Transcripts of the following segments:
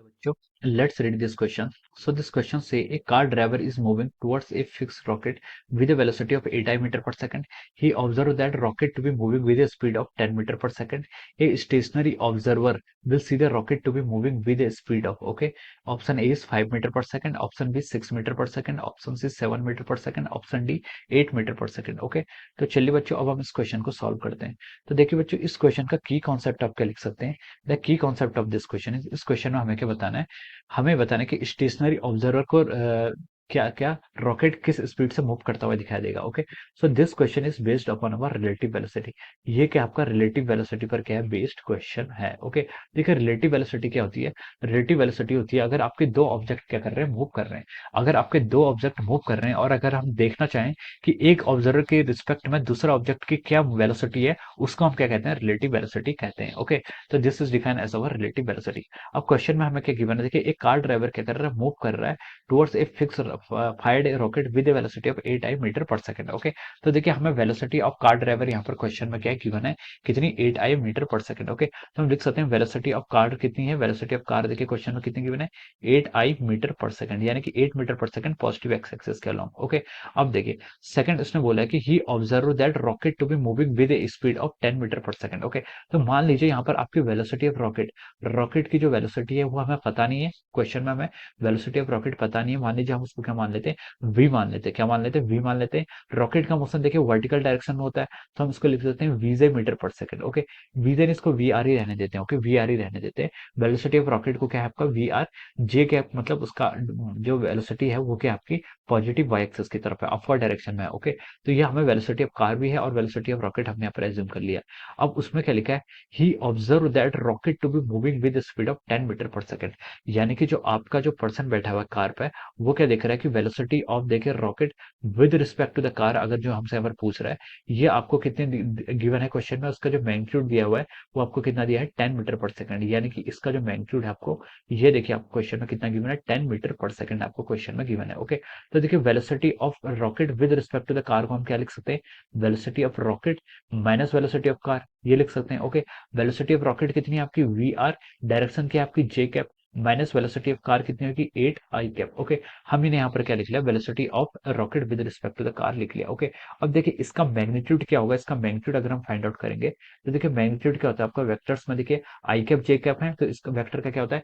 बच्चों, let's read this question. So this question say a car driver is moving towards a fixed rocket with a velocity of 8 meter per second. He observed that rocket to be moving with a speed of 10 meter per second. A stationary observer will see the rocket to be moving with a speed of, okay, option A is 5 meter per second, option B 6 meter per second, option C 7 meter per second, option D 8 metre per second. Okay, तो चलिए बच्चों अब हम इस question को solve करते हैं। तो देखिए बच्चों, इस क्वेश्चन का की कॉन्सेप्ट आप क्या लिख सकते हैं। The key concept of this question is, इस क्वेश्चन में हमें क्या बताना है, हमें बताना है कि स्टेशनरी ऑब्जर्वर को क्या क्या रॉकेट किस स्पीड से मूव करता हुआ दिखाई देगा। Okay, so this question is based upon our relative velocity. ये क्या आपका रिलेटिव वेलोसिटी पर क्या है, बेस्ड क्वेश्चन है। ओके, देखिए रिलेटिव वेलोसिटी क्या होती है। रिलेटिव वेलोसिटी होती है अगर आपके दो ऑब्जेक्ट क्या कर रहे हैं, मूव कर रहे हैं। अगर आपके दो ऑब्जेक्ट मूव कर रहे हैं और अगर हम देखना चाहें कि एक ऑब्जर्वर के रिस्पेक्ट में दूसरा ऑब्जेक्ट की क्या वेलोसिटी है, उसको हम क्या कहते हैं, रिलेटिव वेलोसिटी कहते हैं। ओके, तो this is defined as our relative velocity. अब क्वेश्चन में हमें क्या गिवन है, देखिए एक कार ड्राइवर क्या कर रहा है, मूव कर रहा है towards a fix fired rocket with a velocity of 8 metre per second. Okay, तो देखिए हमें वेलोसिटी ऑफ कार ड्राइवर यहाँ पर क्वेश्चन में क्या गिवन है, कितनी 8 मीटर पर सेकंड। ओके, तो हम लिख सकते हैं वेलोसिटी ऑफ कार कितनी है, वेलोसिटी ऑफ कार देखिए क्वेश्चन में कितनी गिवन है, 8 मीटर पर सेकंड, यानी कि 8 metre per second positive x axis के अलोंग। ओके, अब देखिए सेकंड इसने बोला है कि he observe that rocket to be moving with a speed of 10 metre per second. Okay, तो मान लीजिए यहाँ पर आपकी वेलोसिटी ऑफ रॉकेट, रॉकेट की जो वेलोसिटी है वो हमें पता नहीं है, क्वेश्चन में हमें वेलोसिटी ऑफ रॉकेट पता नहीं है। मान लीजिए हम उसको क्या मान लेते हैं, वी मान लेते हैं। क्या मान लेते हैं, वी मान लेते हैं। रॉकेट का मोशन देखिए वर्टिकल डायरेक्शन में होता है, तो हम इसको लिख देते हैं वीजे मीटर पर सेकंड। ओके, वीजे इसको वी आर ही रहने देते हैं। ओके, वी आर ही रहने देते हैं। वेलोसिटी ऑफ रॉकेट को क्या है आपका वी आर, जे क्या मतलब उसका जो वेलोसिटी है वो क्या आपकी पॉजिटिव वाई एक्सिस की तरफ है, अपवर्ड डायरेक्शन में है। ओके, तो ये हमें वेलोसिटी ऑफ कार भी है और वेलोसिटी ऑफ रॉकेट हमने यहाँ पर एज्यूम कर लिया। अब उसमें क्या लिखा है, he observe that rocket to be moving with speed of 10 metre per second. यानी कि जो आपका जो पर्सन बैठा हुआ है कार पे, वो क्या देख रहा है कि वेलोसिटी ऑफ देखिए rocket with respect to the car, अगर जो हमसे अगर पूछ रहा है ये आपको कितने गिवन है क्वेश्चन में, उसका जो मैग्नीट्यूड दिया हुआ है वो आपको कितना दिया है, 10 मीटर पर सेकंड। यानी कि इसका जो मैग्नीट्यूड है आपको, ये देखिए आपको क्वेश्चन में कितना गिवन है, 10 मीटर पर सेकंड आपको क्वेश्चन में गिवन है। ओके, तो देखिए velocity of rocket with respect to the car को हम क्या लिख सकते हैं, velocity of rocket minus velocity of car, ये लिख सकते हैं। ओके, वेलोसिटी ऑफ रॉकेट कितनी है आपकी वी आर, डायरेक्शन की आपकी J cap, minus velocity of car कितनी होगी 8 आई कैप। ओके, हमने यहाँ पर क्या लिख लिया, velocity of rocket with respect to the car लिख लिया। ओके, अब देखिए इसका मैग्नीट्यूड क्या होगा, इसका मैग्नीट्यूड अगर हम फाइंड आउट करेंगे तो देखिए मैग्नीट्यूड क्या होता है आपका, वेक्टर्स में देखिए आई कैप जे कैप है, तो इसका वेक्टर का क्या होता है,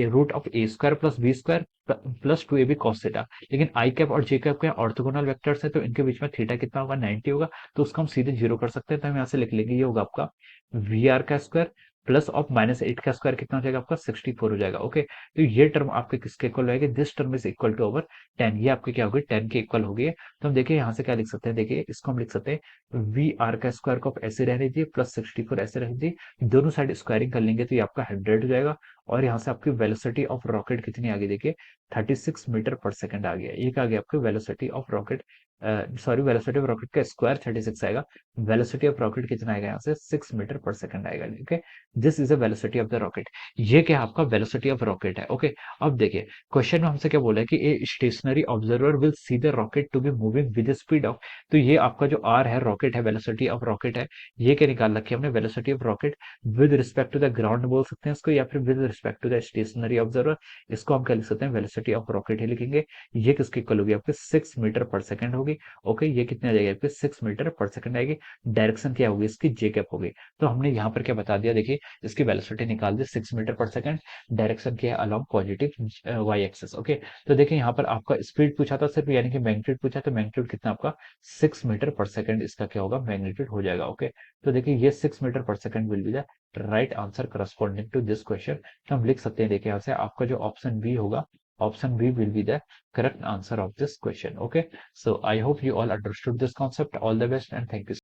root of a square plus b square plus 2ab cos theta. लेकिन आई कैप और जे कैप के ऑर्थोगोनल वेक्टर्स है, तो इनके बीच में थीटा कितना होगा, 90 होगा, तो उसको हम सीधे जीरो कर सकते हैं। तो हम यहाँ से लिख लेंगे ये होगा आपका वी आर का स्क्वायर प्लस ऑफ -8 का स्क्वायर कितना हो जाएगा आपका, 64 हो जाएगा। ओके, तो ये टर्म आपके किसके इक्वल होगी, this term is equal to over 10, ये आपके क्या होगी, 10 के इक्वल होगी। तो हम देखिए यहाँ से क्या लिख सकते हैं, देखिए इसको हम लिख सकते हैं वी आर का स्क्वायर को आप ऐसे रहने दीजिए प्लस 64 ऐसे रहने दीजिए, दोनों साइड स्क्वायरिंग कर लेंगे तो ये आपका 100 हो जाएगा। और यहाँ से आपकी वेलोसिटी ऑफ रॉकेट कितनी आ गई, देखिए 36 मीटर पर सेकंड आ गया। ये क्या आ गया आपकी velocity of rocket, sorry velocity of rocket का स्क्वायर 36 आएगा, वेलोसिटी ऑफ रॉकेट कितना आएगा यहाँ से 6 मीटर पर सेकंड आएगा। Okay, this is the velocity of the rocket, ये क्या आपका वेलोसिटी ऑफ रॉकेट है। ओके, अब देखिए क्वेश्चन में हमसे क्या बोला है कि a stationary observer will see the rocket to be moving with speed of, तो ये आपका जो आर है रॉकेट है, वेलोसिटी ऑफ रॉकेट है, ये क्या निकाल रखी है हमने, velocity of rocket with respect to the ground बोल सकते हैं इसको, या फिर with respect to the stationary observer, इसको हम क्या लिख सकते हैं, वेलोसिटी ऑफ रॉकेट ही लिखेंगे। ये किसकी इक्वल होगी आपके 6 मीटर पर सेकंड होगी। ओके, ये कितनी आ जाएगी आपके 6 मीटर पर सेकंड आएगी। डायरेक्शन क्या होगी इसकी, जे कैप होगी। तो हमने यहाँ पर क्या बता दिया, देखिए इसकी वेलोसिटी निकाल दी 6 मीटर पर सेकंड, डायरेक्शन क्या है along positive y axis. Okay, तो देखिए यहाँ पर आपका स्पीड पूछा था सिर्फ, यानी कि मैग्नीट्यूड पूछा, तो मैग्नीट्यूड कितना आपका 6 मीटर पर सेकंड इसका क्या होगा, मैग्नीट्यूड हो जाएगा। ओके, तो देखिए ये 6 metre per second will be the right answer corresponding to this question. तो हम लिख सकते हैं, देखिए यहाँ से आपका जो ऑप्शन बी होगा, option B will be the correct answer of this question. Okay, so I hope you all understood this concept. All the best and thank you.